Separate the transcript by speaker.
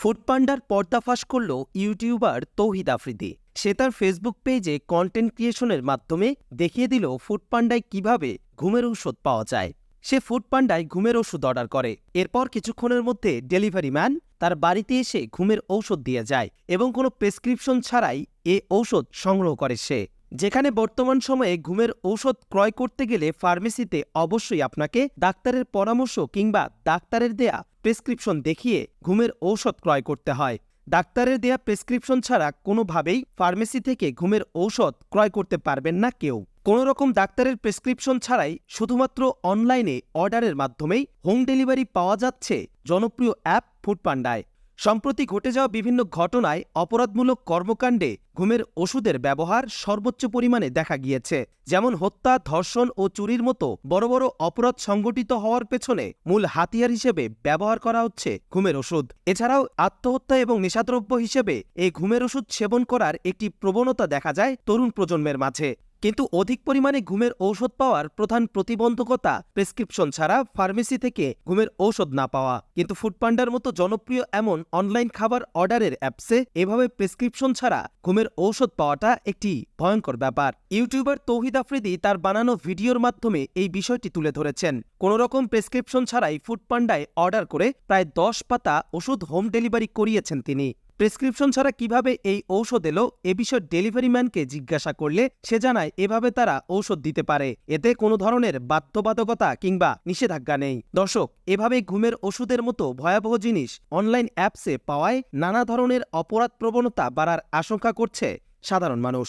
Speaker 1: ফুডপান্ডার পর্দাফাশ করল ইউটিউবার তৌহিদ আফ্রিদি। সে তার ফেসবুক পেজে কন্টেন্ট ক্রিয়েশনের মাধ্যমে দেখিয়ে দিল ফুডপান্ডায় কিভাবে ঘুমের ঔষধ পাওয়া যায়। সে ফুডপান্ডায় ঘুমের ওষুধ অর্ডার করে, এরপর কিছুক্ষণের মধ্যে ডেলিভারি ম্যান তার বাড়িতে এসে ঘুমের ঔষধ দিয়ে যায় এবং কোনো প্রেসক্রিপশন ছাড়াই এ ঔষধ সংগ্রহ করে সে। যেখানে বর্তমান সময়ে ঘুমের ঔষধ ক্রয় করতে গেলে ফার্মেসিতে অবশ্যই আপনাকে ডাক্তারের পরামর্শ কিংবা ডাক্তারের দেয়া প্রেসক্রিপশন দেখিয়ে ঘুমের ঔষধ ক্রয় করতে হয়। ডাক্তারের দেয়া প্রেসক্রিপশন ছাড়া কোনোভাবেই ফার্মেসি থেকে ঘুমের ঔষধ ক্রয় করতে পারবেন না কেউ। কোনো রকম ডাক্তারের প্রেসক্রিপশন ছাড়াই শুধুমাত্র অনলাইনে অর্ডারের মাধ্যমেই হোম ডেলিভারি পাওয়া যাচ্ছে জনপ্রিয় অ্যাপ ফুডপান্ডায়। সম্প্রতি ঘটে যাওয়া বিভিন্ন ঘটনায় অপরাধমূলক কর্মকাণ্ডে ঘুমের ওষুধের ব্যবহার সর্বোচ্চ পরিমাণে দেখা গিয়েছে। যেমন হত্যা, ধর্ষণ ও চুরির মতো বড় বড় অপরাধ সংগঠিত হওয়ার পেছনে মূল হাতিয়ার হিসেবে ব্যবহার করা হচ্ছে ঘুমের ওষুধ। এছাড়াও আত্মহত্যা এবং নেশাদ্রব্য হিসেবে এই ঘুমের ওষুধ সেবন করার একটি প্রবণতা দেখা যায় তরুণ প্রজন্মের মাঝে। কিন্তু অধিক পরিমাণে ঘুমের ঔষধ পাওয়ার প্রধান প্রতিবন্ধকতা প্রেসক্রিপশন ছাড়া ফার্মেসি থেকে ঘুমের ঔষধ না পাওয়া। কিন্তু ফুডপান্ডার মতো জনপ্রিয় এমন অনলাইন খাবার অর্ডারের অ্যাপসে এভাবে প্রেসক্রিপশন ছাড়া ঘুমের ঔষধ পাওয়াটা একটি ভয়ঙ্কর ব্যাপার। ইউটিউবার তৌহিদ আফ্রিদি তার বানানো ভিডিওর মাধ্যমে এই বিষয়টি তুলে ধরেছেন। কোনোরকম প্রেসক্রিপশন ছাড়াই ফুডপান্ডায় অর্ডার করে প্রায় 10 পাতা ওষুধ হোম ডেলিভারি করিয়েছেন তিনি। প্রেসক্রিপশন ছাড়া কিভাবে এই ঔষধ এলো এ বিষয়ে ডেলিভারি ম্যানকে জিজ্ঞাসা করলে সে জানায় এভাবে তারা ঔষধ দিতে পারে, এতে কোনো ধরনের বাধ্যবাধকতা কিংবা নিষেধাজ্ঞা নেই। দর্শক, এভাবে ঘুমের ওষুধের মতো ভয়াবহ জিনিস অনলাইন অ্যাপসে পাওয়ায় নানা ধরনের অপরাধ প্রবণতা বাড়ার আশঙ্কা করছে সাধারণ মানুষ।